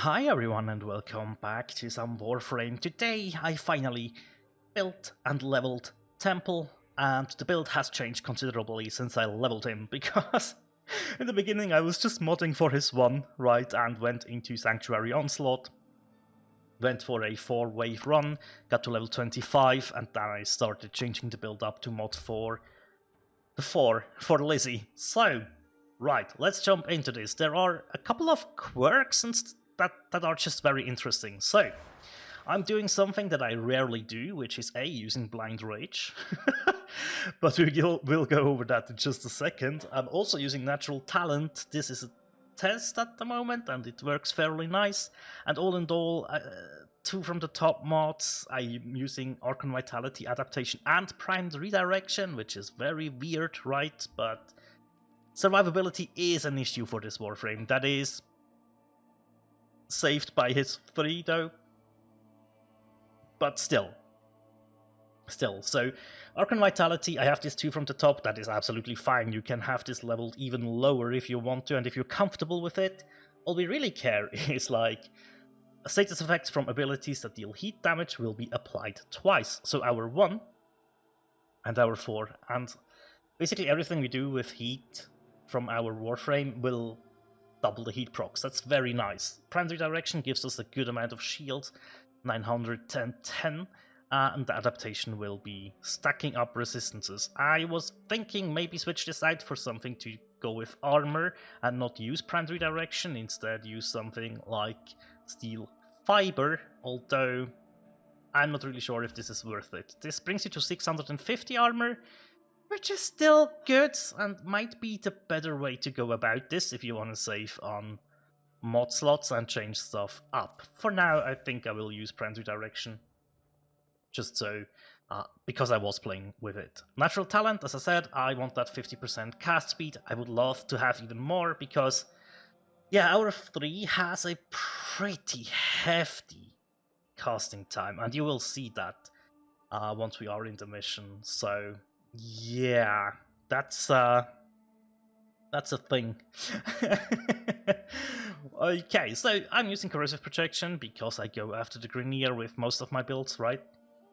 Hi everyone and welcome back to some Warframe. Today I finally built and leveled Temple, and the build has changed considerably since I leveled him, because in the beginning I was just modding for his 1, right, and went into Sanctuary Onslaught, went for a 4-wave run, got to level 25, and then I started changing the build up to mod for the 4 for Lizzie. So, right, let's jump into this. There are a couple of quirks and that are just very interesting. So, I'm doing something that I rarely do, which is using Blind Rage. But we'll go over that in just a second. I'm also using Natural Talent. This is a test at the moment, and it works fairly nice. And all in all, 2 from the top mods, I'm using Archon Vitality, Adaptation, and Primed Redirection, which is very weird, right? But survivability is an issue for this Warframe. That is saved by his 3 though, but still, so Archon Vitality, I have this 2 from the top. That is absolutely fine. You can have this leveled even lower if you want to, and if you're comfortable with it. All we really care is like status effects from abilities that deal heat damage will be applied twice, so our 1 and our 4, and basically everything we do with heat from our Warframe will double the heat procs. That's very nice. Prime Redirection gives us a good amount of shield, 910, and the adaptation will be stacking up resistances. I was thinking maybe switch this out for something to go with armor and not use Prime Redirection, instead use something like Steel Fiber, although I'm not really sure if this is worth it. This brings you to 650 armor, which is still good and might be the better way to go about this if you want to save on mod slots and change stuff up. For now, I think I will use Prime Redirection, just so, because I was playing with it. Natural Talent, as I said, I want that 50% cast speed. I would love to have even more, because, yeah, our 3 has a pretty hefty casting time, and you will see that once we are in the mission, so yeah, that's a thing. Okay, so I'm using Corrosive Protection because I go after the Grineer with most of my builds, right?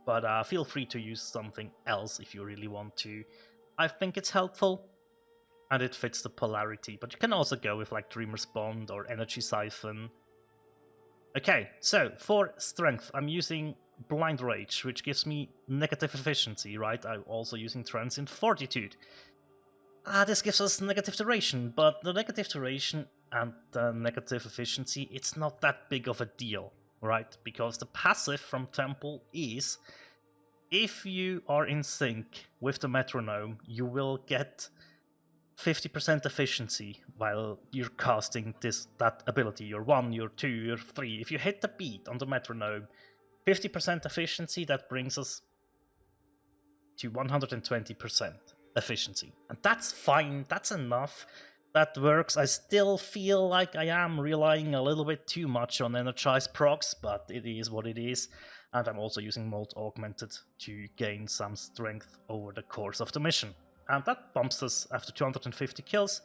But feel free to use something else if you really want to. I think it's helpful, and it fits the polarity, but you can also go with like Dreamer's Bond or Energy Siphon. Okay, so for strength, I'm using Blind Rage, which gives me negative efficiency, right? I'm also using Transient Fortitude. This gives us negative duration, but the negative duration and the negative efficiency, it's not that big of a deal, right? Because the passive from Temple is, if you are in sync with the metronome, you will get 50% efficiency while you're casting that ability, your 1, your 2, your 3. If you hit the beat on the metronome, 50% efficiency, that brings us to 120% efficiency. And that's fine, that's enough, that works. I still feel like I am relying a little bit too much on energized procs, but it is what it is. And I'm also using Mold Augmented to gain some strength over the course of the mission. And that bumps us after 250 kills.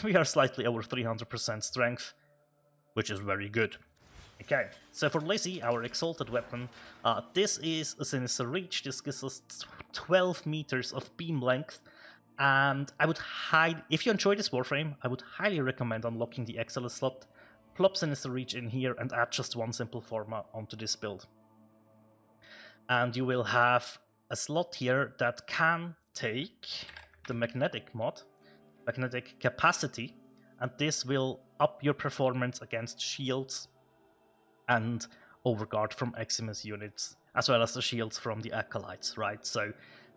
We are slightly over 300% strength, which is very good. Okay, so for Lizzie, our Exalted Weapon, this is a Sinister Reach. This gives us 12 meters of beam length, and I would if you enjoy this Warframe, I would highly recommend unlocking the Excellence slot, plop Sinister Reach in here, and add just 1 simple Forma onto this build. And you will have a slot here that can take the Magnetic mod, Magnetic Capacity, and this will up your performance against shields and Overguard from Eximus units, as well as the shields from the Acolytes, right? So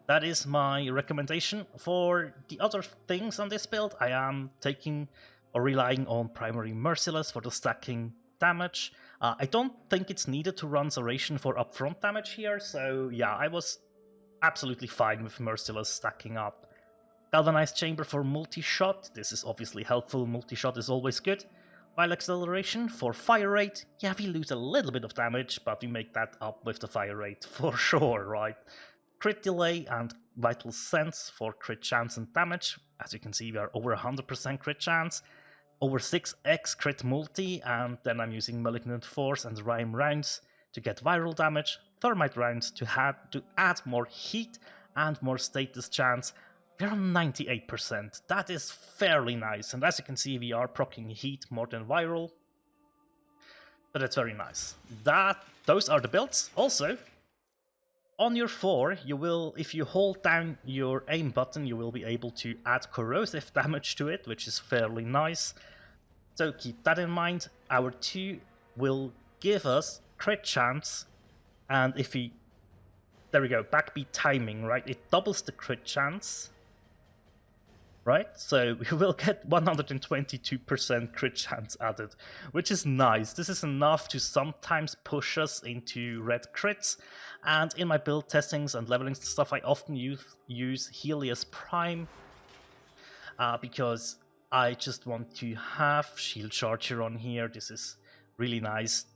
that is my recommendation. For the other things on this build, I am taking or relying on Primary Merciless for the stacking damage. I don't think it's needed to run Zeration for upfront damage here, so yeah, I was absolutely fine with Merciless stacking up. Galvanized Chamber for multi-shot, this is obviously helpful, multi-shot is always good. While Acceleration for fire rate, yeah, we lose a little bit of damage, but we make that up with the fire rate for sure, right? Crit Delay and Vital Sense for crit chance and damage. As you can see, we are over 100% crit chance. over 6x crit multi, and then I'm using Malignant Force and Rhyme rounds to get viral damage, Thermite rounds to add more heat and more status chance. We're on 98%. That is fairly nice, and as you can see, we are proccing heat more than viral. But that's very nice. Those are the builds. Also, on your 4, you will, if you hold down your aim button, you will be able to add corrosive damage to it, which is fairly nice. So keep that in mind. Our 2 will give us crit chance, and if we, there we go, backbeat timing, right? It doubles the crit chance, right? So we will get 122% crit chance added, which is nice. This is enough to sometimes push us into red crits, and in my build testings and leveling stuff, I often use Helios Prime, because I just want to have Shield Charger on here. This is really nice,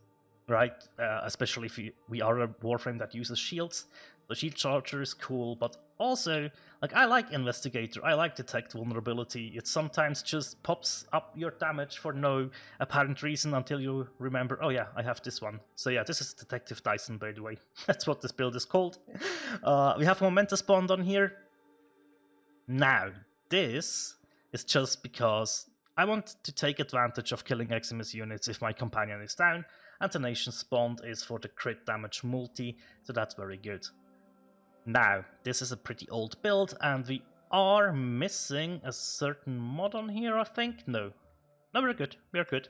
right? Especially if we are a Warframe that uses shields. The Shield Charger is cool, but also, like, I like Investigator, I like Detect Vulnerability. It sometimes just pops up your damage for no apparent reason until you remember, oh yeah, I have this one. So yeah, this is Detective Dyson, by the way. That's what this build is called. We have Momentous Bond on here. Now, this is just because I want to take advantage of killing Eximus units if my companion is down, and Tenacious Bond is for the crit damage multi, so that's very good. Now, this is a pretty old build, and we are missing a certain mod on here, I think? No, we're good, we're good.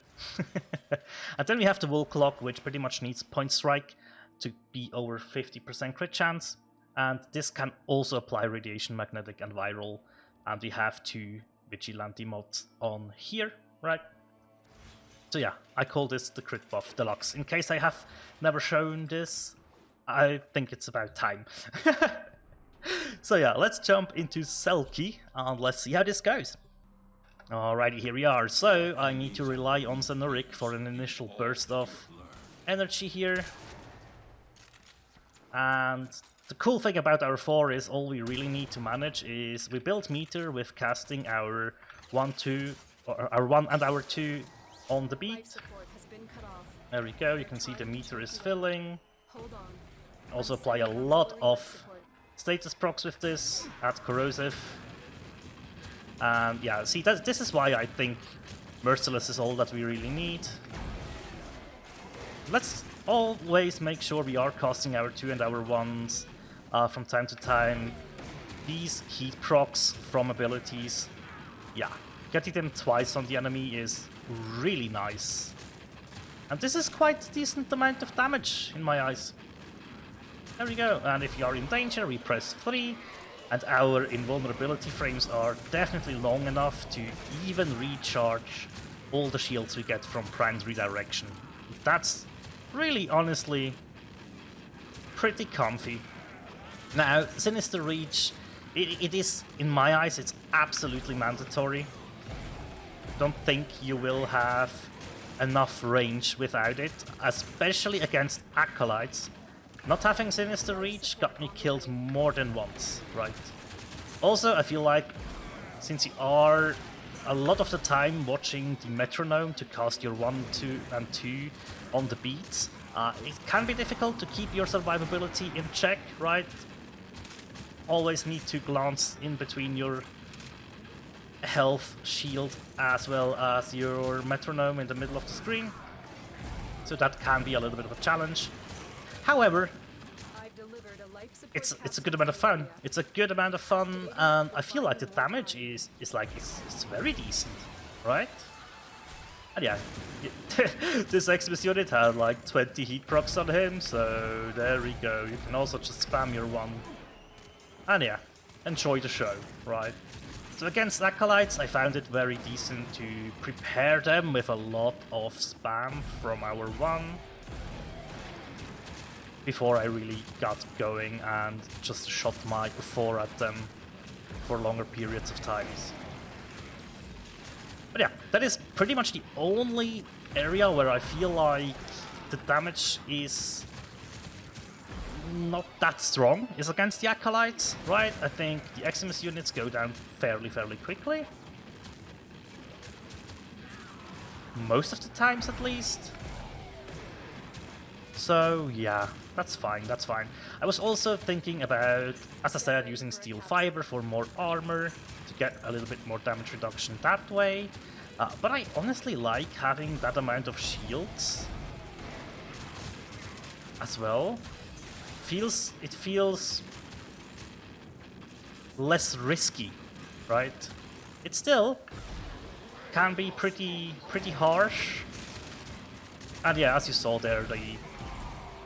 And then we have the Wool Clock, which pretty much needs Point Strike to be over 50% crit chance, and this can also apply Radiation, Magnetic, and Viral, and we have 2 Vigilante mods on here, right? So yeah, I call this the Crit Buff Deluxe. In case I have never shown this, I think it's about time. So yeah, let's jump into Selkie and let's see how this goes. Alrighty, here we are. So I need to rely on Zenuric for an initial burst of energy here. And the cool thing about our 4 is all we really need to manage is we build meter with casting our 1, 2, or our 1 and our 2 on the beat. There we go, you can see the meter is filling. Also apply a lot of status procs with this, add corrosive. And yeah, see, this is why I think Merciless is all that we really need. Let's always make sure we are casting our 2 and our 1s from time to time. These heat procs from abilities, yeah, getting them twice on the enemy is really nice. And this is quite a decent amount of damage in my eyes. There we go, and if you are in danger, we press 3, and our invulnerability frames are definitely long enough to even recharge all the shields we get from Prime's redirection. That's really, honestly, pretty comfy. Now, Sinister Reach, it is, in my eyes, it's absolutely mandatory. Don't think you will have enough range without it, especially against Acolytes. Not having Sinister Reach got me killed more than once, right? Also, I feel like, since you are a lot of the time watching the metronome to cast your 1, 2, and 2 on the beats, it can be difficult to keep your survivability in check, right? Always need to glance in between your health shield as well as your metronome in the middle of the screen. So that can be a little bit of a challenge. However, it's a good amount of fun. It's a good amount of fun, and I feel like the damage is it's very decent, right? And yeah, this Eximus unit had like 20 heat procs on him, so there we go. You can also just spam your 1. And yeah, enjoy the show, right? So against Acolytes, I found it very decent to prepare them with a lot of spam from our 1. Before I really got going and just shot my 4 at them for longer periods of times. But yeah, that is pretty much the only area where I feel like the damage is not that strong, is against the Acolytes, right? I think the Eximus units go down fairly quickly. most of the times at least. So yeah, that's fine, that's fine. I was also thinking about, as I said, using steel fiber for more armor to get a little bit more damage reduction that way. But I honestly like having that amount of shields as well. It feels less risky, right? It still can be pretty harsh. And yeah, as you saw there, the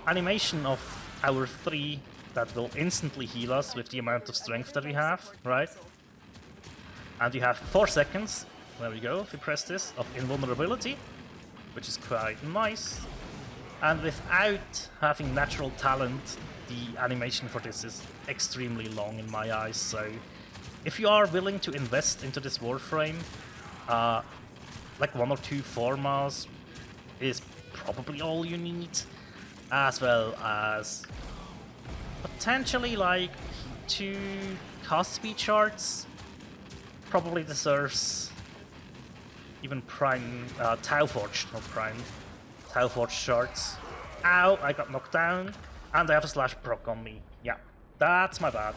animation of our 3 that will instantly heal us with the amount of strength that we have, right? And you have 4 seconds, there we go, if you press this, of invulnerability, which is quite nice. And without having natural talent, the animation for this is extremely long in my eyes, so if you are willing to invest into this Warframe, like 1 or 2 Formas is probably all you need, as well as potentially like 2 cast speed shards. Probably deserves even prime Tau Forged, not prime. Tau Forged shards. Ow, I got knocked down, and I have a slash proc on me. Yeah, that's my bad.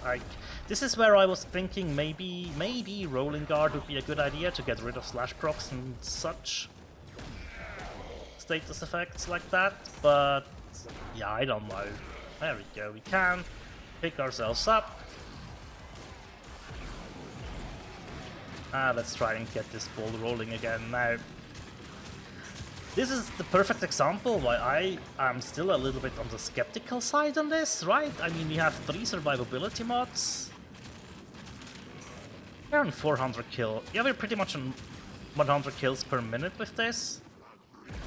This is where I was thinking maybe Rolling Guard would be a good idea to get rid of slash procs and such status effects like that, but yeah, I don't know. There we go, we can pick ourselves up. Let's try and get this ball rolling again now. This is the perfect example why I am still a little bit on the skeptical side on this, right? I mean, we have 3 survivability mods. We're on 400 kills. Yeah, we're pretty much on 100 kills per minute with this,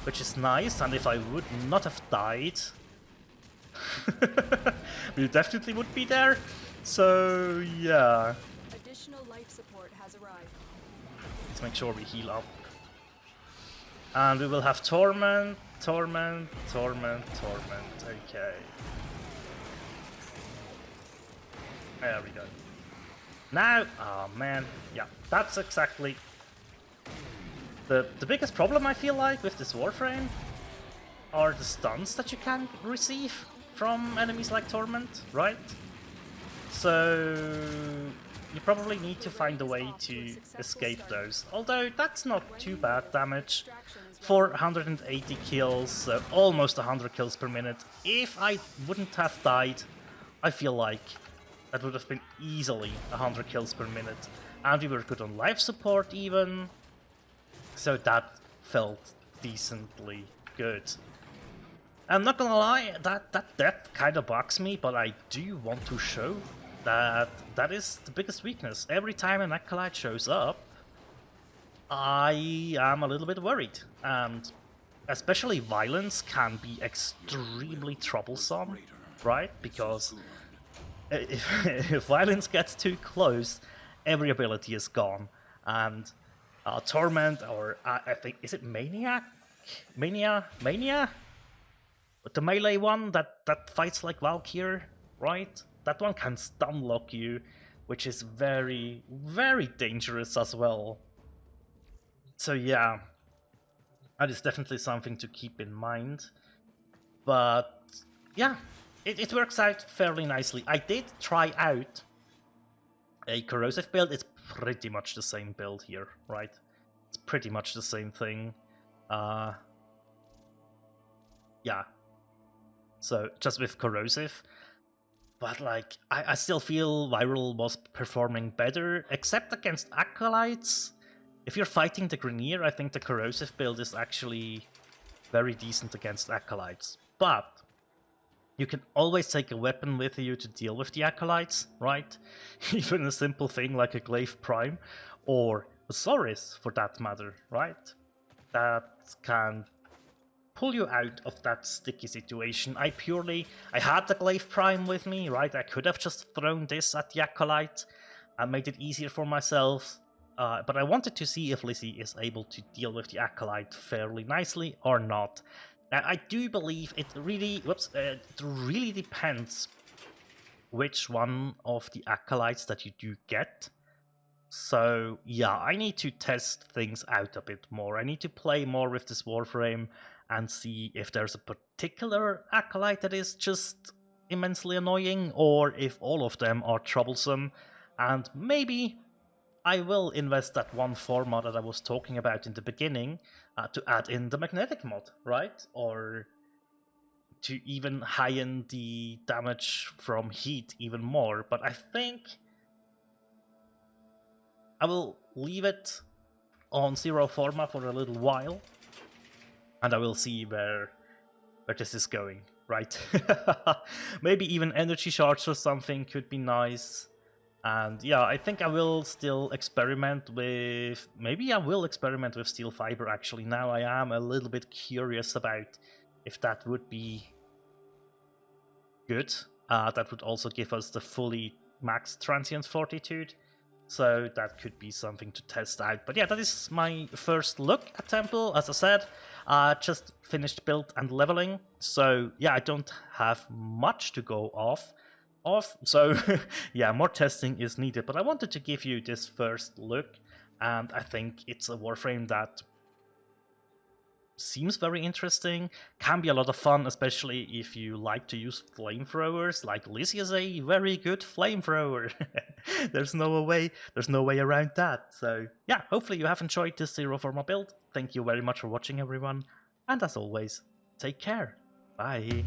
which is nice, and if I would not have died, we definitely would be there. So, yeah. Additional life support has arrived. Let's make sure we heal up. And we will have Torment. Okay. There we go. Now, oh man, yeah, that's exactly the biggest problem I feel like with this Warframe are the stuns that you can receive from enemies like Torment, right? So you probably need to find a way to escape those. Although that's not too bad damage. 480 kills, almost 100 kills per minute. If I wouldn't have died, I feel like that would have been easily 100 kills per minute. And we were good on life support even. So that felt decently good. I'm not gonna lie, that death kinda bugs me, but I do want to show that that is the biggest weakness. Every time an Acolyte shows up, I am a little bit worried, and especially violence can be extremely troublesome, right? Because if violence gets too close, every ability is gone, and Torment, or I think, is it Maniac? Mania? The melee one that fights like Valkyr, right? That one can stun lock you, which is very, very dangerous as well. So yeah, that is definitely something to keep in mind. But yeah, it works out fairly nicely. I did try out a corrosive build. It's pretty much the same build here, right? It's pretty much the same thing. Yeah. So just with corrosive. But like, I still feel Viral was performing better, except against Acolytes. If you're fighting the Grineer, I think the corrosive build is actually very decent against Acolytes. But you can always take a weapon with you to deal with the Acolytes, right? Even a simple thing like a Glaive Prime, or a Soris for that matter, right? That can pull you out of that sticky situation. I had the Glaive Prime with me, right? I could have just thrown this at the Acolyte and made it easier for myself. But I wanted to see if Lizzie is able to deal with the Acolyte fairly nicely or not. Now, I do believe it really depends which one of the Acolytes that you do get. So yeah, I need to test things out a bit more. I need to play more with this Warframe and see if there's a particular acolyte that is just immensely annoying, or if all of them are troublesome. And maybe I will invest that one Forma that I was talking about in the beginning to add in the magnetic mod, right? Or to even highen the damage from heat even more. But I think I will leave it on zero Forma for a little while, and I will see where this is going, right? Maybe even energy shards or something could be nice. And yeah, I think I will still experiment with... Maybe I will experiment with steel fiber, actually. Now I am a little bit curious about if that would be good. That would also give us the fully max transient fortitude. So that could be something to test out. But yeah, that is my first look at Temple. As I said, just finished build and leveling. So yeah, I don't have much to go off. So yeah, more testing is needed. But I wanted to give you this first look. And I think it's a Warframe that seems very interesting, can be a lot of fun, especially if you like to use flamethrowers. Like Lizzie is a very good flamethrower. There's no way around that. So yeah, hopefully you have enjoyed this Zero Forma build. Thank you very much for watching, everyone, and as always, take care. Bye.